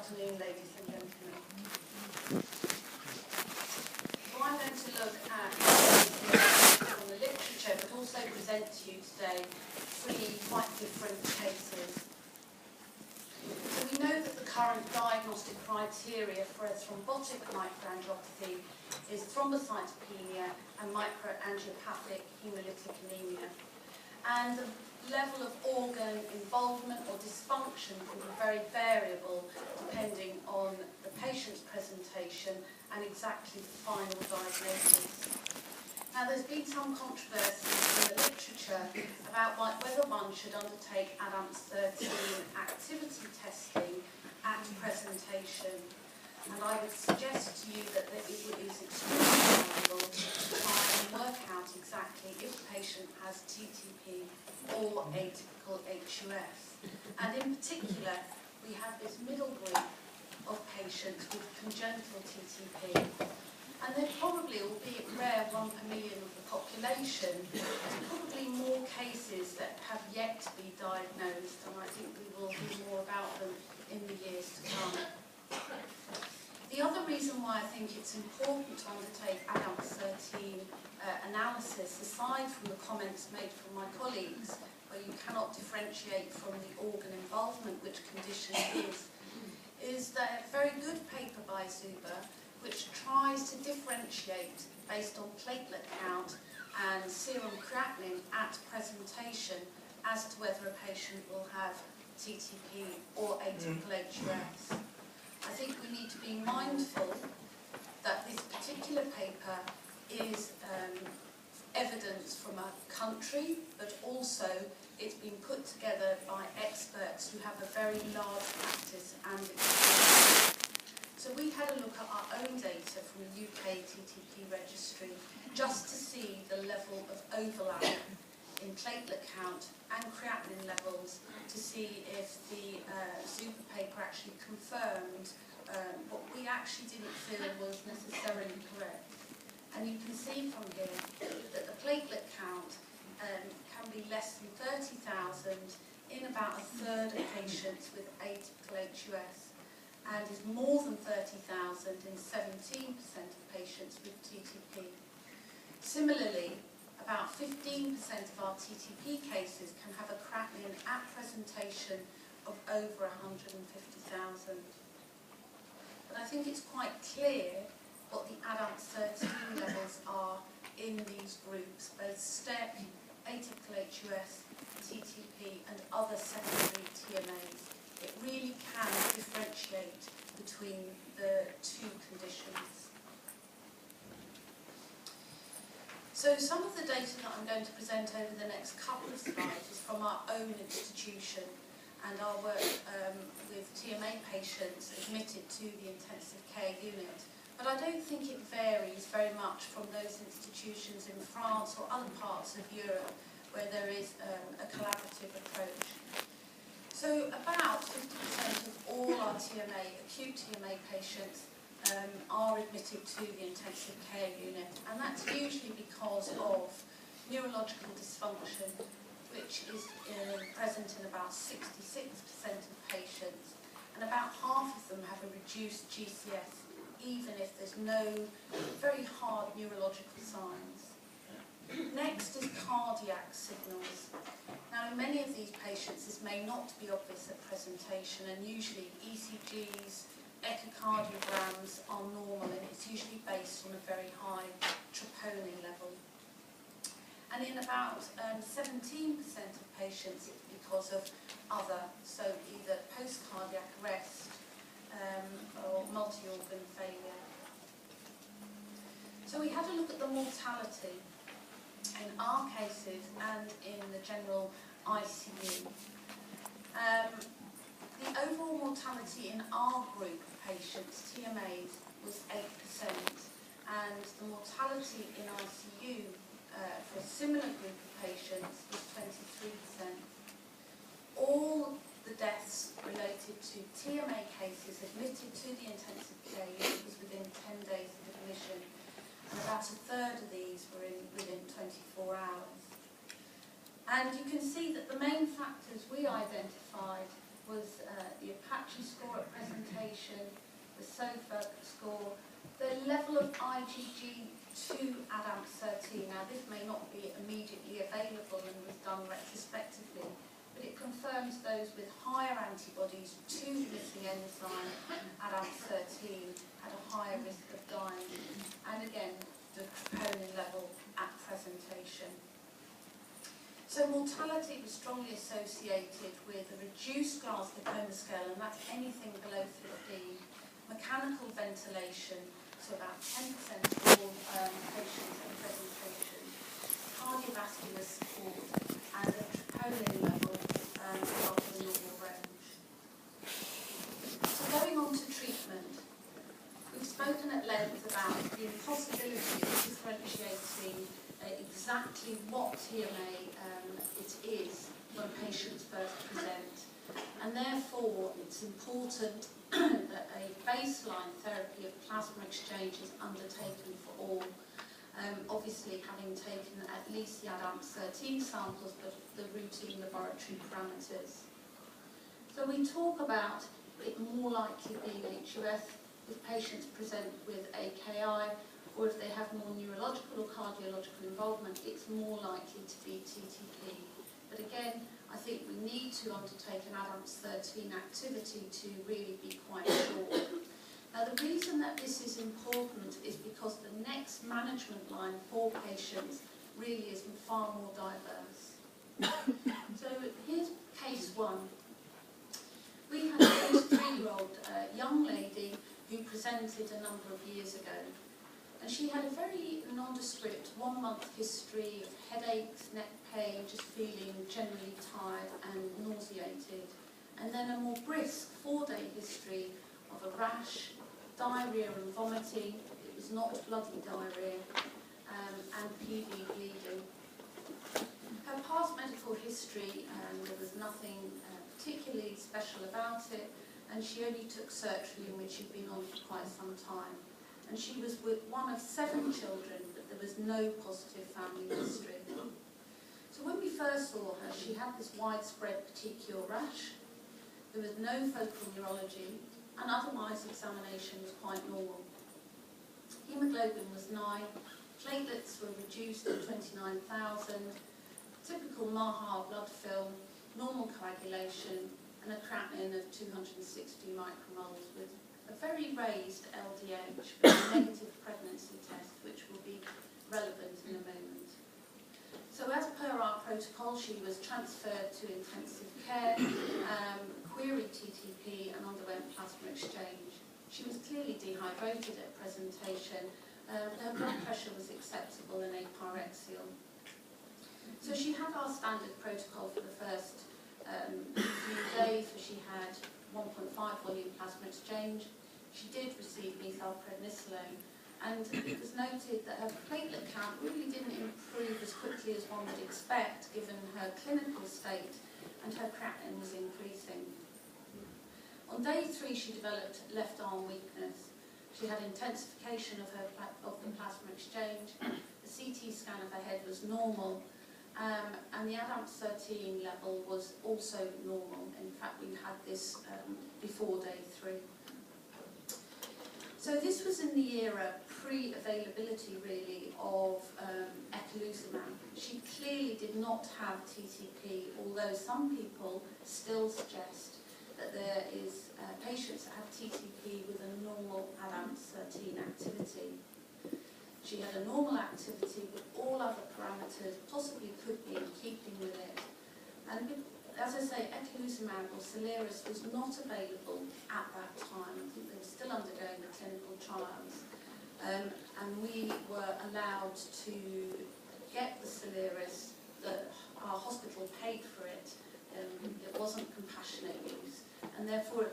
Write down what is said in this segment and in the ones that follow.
afternoon, ladies and gentlemen. So I'm going to look at from the literature, but also present to you today three quite different cases. So we know that the current diagnostic criteria for a thrombotic microangiopathy is thrombocytopenia and microangiopathic hemolytic anemia. And the level of organ involvement or dysfunction can be very variable depending on the patient's presentation and exactly the final diagnosis. Now, there's been some controversy in the literature about whether one should undertake ADAMTS 13 activity testing at presentation. And I would suggest to you that it is extremely valuable to try and work out exactly if the patient has TTP or atypical HUS. And in particular, we have this middle group of patients with congenital TTP. And they're probably, albeit rare, 1 per million of the population, there's probably more cases that have yet to be diagnosed, and I think we will hear more about them in the years to come. The other reason why I think it's important to undertake ADAMTS 13 analysis, aside from the comments made from my colleagues, where you cannot differentiate from the organ involvement which condition is that a very good paper by Zuber, which tries to differentiate based on platelet count and serum creatinine at presentation as to whether a patient will have TTP or atypical HUS. I think we need to be mindful that this particular paper is evidence from a country, but also it's been put together by experts who have a very large practice and experience. So we had a look at our own data from the UK TTP registry just to see the level of overlap in platelet count and creatinine levels to see if the Zuber paper actually confirmed what we actually didn't feel was necessarily correct. And you can see from here that the platelet count can be less than 30,000 in about a third of patients with atypical HUS, and is more than 30,000 in 17% of patients with TTP. Similarly, about 15% of our TTP cases can have a creatinine at presentation of over 150,000. But I think it's quite clear what the ADAMTS 13 levels are in these groups, both STEC, atypical HUS, TTP and other secondary TMAs. It really can differentiate between the two conditions. So some of the data that I'm going to present over the next couple of slides is from our own institution and our work with TMA patients admitted to the intensive care unit. But I don't think it varies very much from those institutions in France or other parts of Europe where there is a collaborative approach. So about 50% of all our TMA, acute TMA patients are admitted to the intensive care unit, and that's usually because of neurological dysfunction, which is present in about 66% of patients, and about half of them have a reduced GCS, even if there's no very hard neurological signs. Next is cardiac signals. Now, in many of these patients, this may not be obvious at presentation, and usually ECGs, echocardiograms are normal, and it's usually based on a very high troponin level. And in about 17% of patients, it's because of other, so either post-cardiac arrest or multi-organ failure. So we had a look at the mortality in our cases and in the general ICU. The overall mortality in our group of patients, TMAs, was 8%, and the mortality in ICU for a similar group of patients was 23%. All the deaths related to TMA cases admitted to the intensive care unit was within 10 days of admission, and about a third of these were within 24 hours. And you can see that the main factors we identified was the Apache score at presentation, the SOFA score, the level of IgG to ADAMTS13. Now this may not be immediately available and was done retrospectively, but it confirms those with higher antibodies to the missing enzyme, ADAMTS13, had a higher risk of dying. And again, the troponin level at presentation. So mortality was strongly associated with a reduced Glasgow Coma scale, and that's anything below 15, mechanical ventilation, so about 10% of all patients at presentation, cardiovascular support, and a troponin level above the normal range. So going on to treatment, we've spoken at length about the impossibility of differentiating exactly what TMA it is when patients first present, and therefore it's important that a baseline therapy of plasma exchange is undertaken for all, obviously having taken at least the ADAMTS13 samples, but the routine laboratory parameters. So we talk about it more likely being HUF if patients present with AKI, or if they have more neurological or cardiological involvement, it's more likely to be TTP. But again, I think we need to undertake an ADAMTS13 activity to really be quite sure. Now the reason that this is important is because the next management line for patients really is far more diverse. So here's case one. We had a 23-year-old young lady who presented a number of years ago. And she had a very nondescript 1-month history of headaches, neck pain, just feeling generally tired and nauseated. And then a more brisk 4-day history of a rash, diarrhea and vomiting. It was not bloody diarrhea, and PV bleeding. Her past medical history, there was nothing particularly special about it, and she only took sertraline, which she'd been on for quite some time. And she was with one of 7 children, but there was no positive family history. So when we first saw her, she had this widespread petechial rash. There was no focal neurology, and otherwise examination was quite normal. Hemoglobin was 9, platelets were reduced to 29,000, typical Maha blood film, normal coagulation, and a creatinine of 260 micromoles with a very raised LDH, but a negative pregnancy test, which will be relevant in a moment. So as per our protocol, she was transferred to intensive care, queried TTP, and underwent plasma exchange. She was clearly dehydrated at presentation, but her blood pressure was acceptable and apyrexial. So she had our standard protocol for the first few days, so she had 1.5 volume plasma exchange. She did receive methylprednisolone, and it was noted that her platelet count really didn't improve as quickly as one would expect given her clinical state, and her creatinine was increasing. On day 3 she developed left arm weakness. She had intensification of the plasma exchange. The CT scan of her head was normal, and the ADAMTS13 level was also normal. In fact, we had this before day 3. So this was in the era pre-availability, really, of eculizumab. She clearly did not have TTP, although some people still suggest that there is patients that have TTP with a normal ADAMTS13 activity. She had a normal activity, but all other parameters possibly could be in keeping with it. And as I say, eculizumab or Soliris was not available at that time. I think they were still undergoing the clinical trials. And we were allowed to get the Soliris, our hospital paid for it. It wasn't compassionate use. And therefore,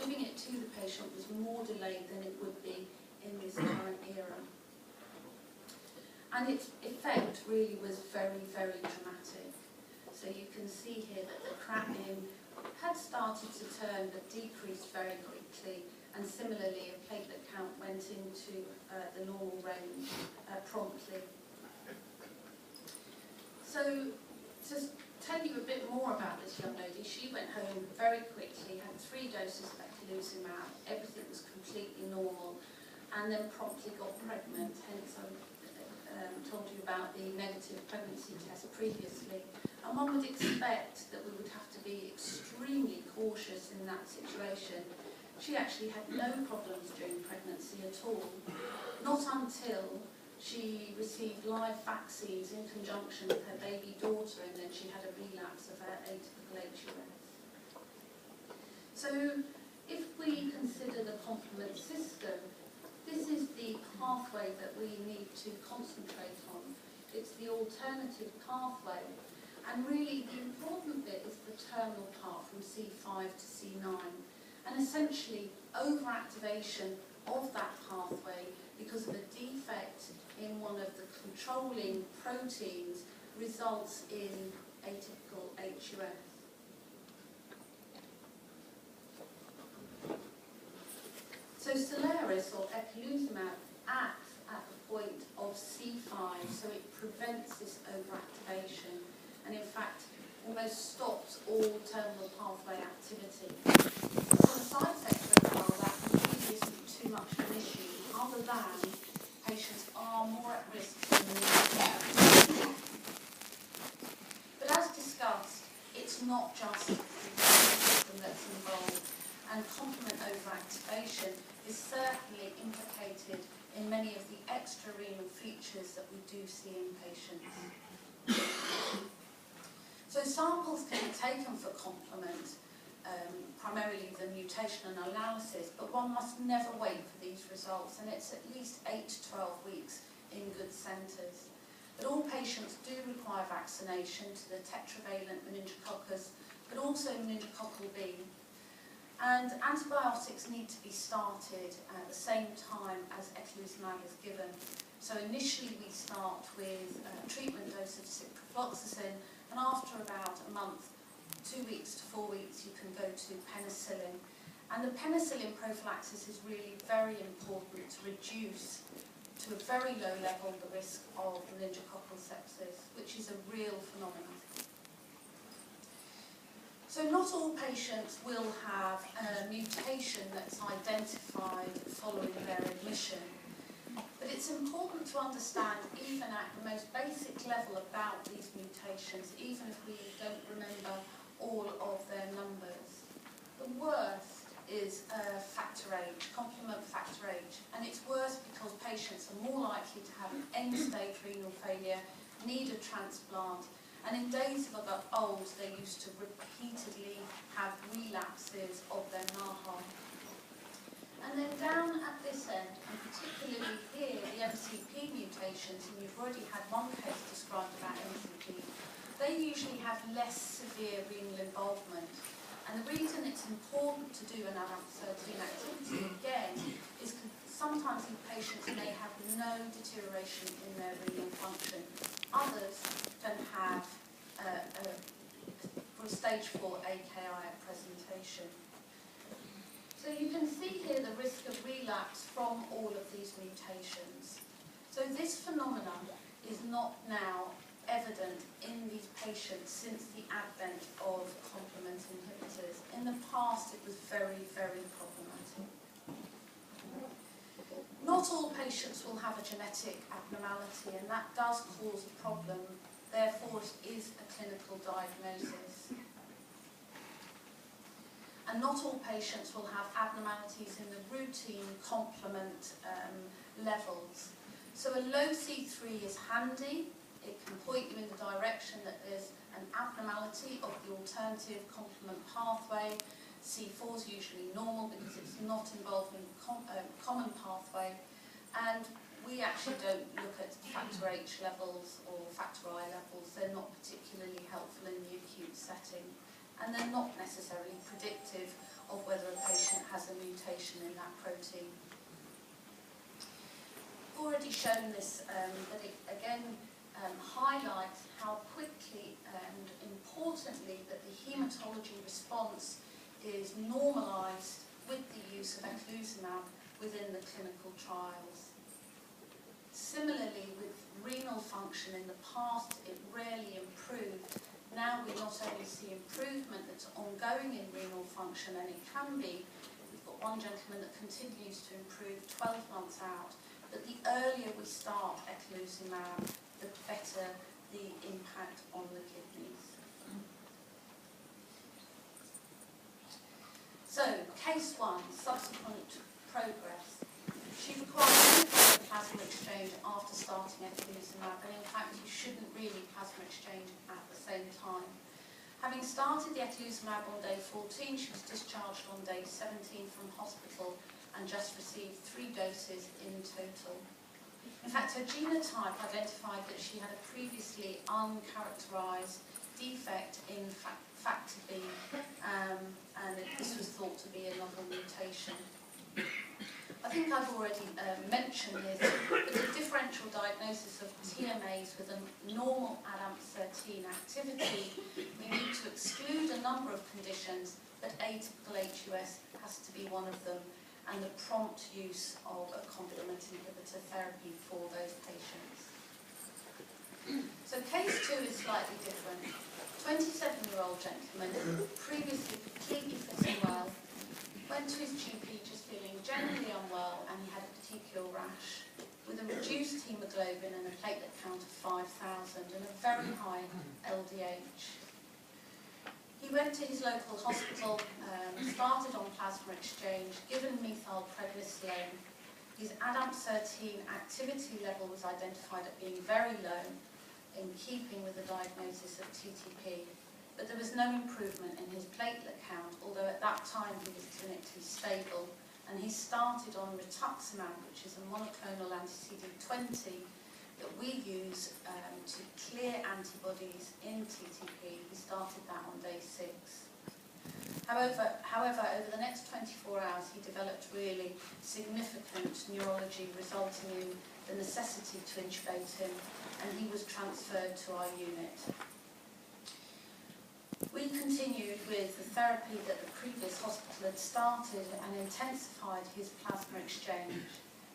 giving it to the patient was more delayed than it would be in this current era. And its effect really was very, very dramatic. So you can see here that the creatinine had started to turn but decreased very quickly, and similarly a platelet count went into the normal range promptly. So to tell you a bit more about this young lady, she went home very quickly, had 3 doses of eculizumab, everything was completely normal, and then promptly got pregnant. Hence, I told you about the negative pregnancy test previously. And one would expect that we would have to be extremely cautious in that situation. She actually had no problems during pregnancy at all, not until she received live vaccines in conjunction with her baby daughter, and then she had a relapse of her atypical HUS. So if we consider the complement system, this is the pathway that we need to concentrate on. It's the alternative pathway. And really the important bit is the terminal part from C5 to C9. And essentially overactivation of that pathway because of a defect in one of the controlling proteins results in atypical HUS. So Soliris or eculizumab acts at the point of C5, so it prevents this overactivation and in fact almost stops all terminal pathway activity. From a side effect profile, that really isn't too much of an issue, other than patients are more at risk than the. But as discussed, it's not just the system that's involved, and complement overactivation is certainly implicated in many of the extrarenal features that we do see in patients. So samples can be taken for complement, primarily the mutation analysis, but one must never wait for these results, and it's at least 8 to 12 weeks in good centres. But all patients do require vaccination to the tetravalent meningococcus, but also meningococcal B. And antibiotics need to be started at the same time as eculizumab is given. So initially we start with a treatment dose of ciprofloxacin, and after about a month, 2 weeks to 4 weeks, you can go to penicillin. And the penicillin prophylaxis is really very important to reduce to a very low level the risk of meningococcal sepsis, which is a real phenomenon. So not all patients will have a mutation that's identified following their admission. But it's important to understand, even at the most basic level, about these mutations, even if we don't remember all of their numbers. The worst is factor H, complement factor H, and it's worse because patients are more likely to have an end-stage renal failure, need a transplant, and in days of old, they used to repeatedly have relapses of their NAHA. And then down at this end, and particularly here, the MCP mutations, and you've already had one case described about MCP, they usually have less severe renal involvement. And the reason it's important to do an ADAPT13 activity, again, is sometimes these patients may have no deterioration in their renal function. Others can have, for stage 4 AKI at presentation. So you can see here the risk of relapse from all of these mutations. So this phenomenon is not now evident in these patients since the advent of complement inhibitors. In the past, it was very, very problematic. Not all patients will have a genetic abnormality, and that does cause a problem. Therefore, it is a clinical diagnosis. And not all patients will have abnormalities in the routine complement levels. So a low C3 is handy. It can point you in the direction that there's an abnormality of the alternative complement pathway. C4 is usually normal because it's not involved in the common pathway. And we actually don't look at factor H levels or factor I levels. They're not particularly helpful in the acute setting. And they're not necessarily predictive of whether a patient has a mutation in that protein. I've already shown this, but it again highlights how quickly and importantly that the hematology response is normalised with the use of eculizumab within the clinical trials. Similarly, with renal function in the past, it rarely improved. Now we not only see improvement that's ongoing in renal function, and it can be with one gentleman that continues to improve 12 months out. But the earlier we start eculizumab, the better the impact on the kidneys. So, case 1, subsequent progress. She requires plasma exchange after starting eculizumab, and in fact you shouldn't really plasma exchange at the same time. Having started the eculizumab on day 14, she was discharged on day 17 from hospital and just received 3 doses in total. In fact, her genotype identified that she had a previously uncharacterised defect in factor B, and this was thought to be a novel mutation. I think I've already mentioned this, but the differential diagnosis of TMAs with a normal ADAMTS13 activity, we need to exclude a number of conditions, but atypical HUS has to be one of them, and the prompt use of a complement inhibitor therapy for those patients. So case 2 is slightly different. 27-year-old gentleman, previously completely fit and well, went to his GP just feeling generally unwell, and he had a petechial rash with a reduced haemoglobin and a platelet count of 5,000 and a very high LDH. He went to his local hospital, started on plasma exchange, given methylprednisolone. His ADAMTS13 activity level was identified at being very low, in keeping with the diagnosis of TTP, but there was no improvement in his platelet count, although at that time he was clinically stable, and he started on rituximab, which is a monoclonal anti-CD20 that we use to clear antibodies in TTP. He started that on day 6. However, over the next 24 hours, he developed really significant neurology, resulting in the necessity to intubate him, and he was transferred to our unit. We continued with the therapy that the previous hospital had started and intensified his plasma exchange,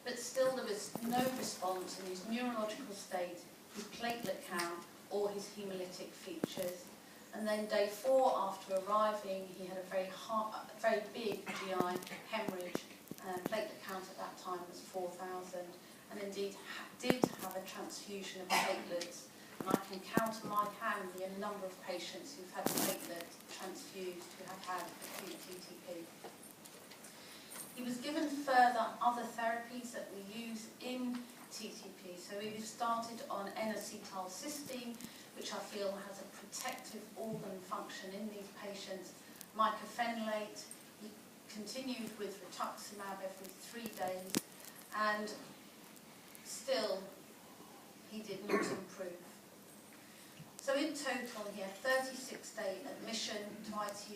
but still there was no response in his neurological state, his platelet count, or his hemolytic features. And then day 4, after arriving, he had a very big GI hemorrhage, and platelet count at that time was 4,000, and indeed did have a transfusion of platelets. And I can count on my hand the number of patients who've had platelets transfused who have had acute TTP. He was given further other therapies that we use in TTP. So we started on N-acetylcysteine, which I feel has a protective organ function in these patients. Mycophenolate. He continued with rituximab every 3 days, and still he did not improve. So in total, he had 36-day admission to ITU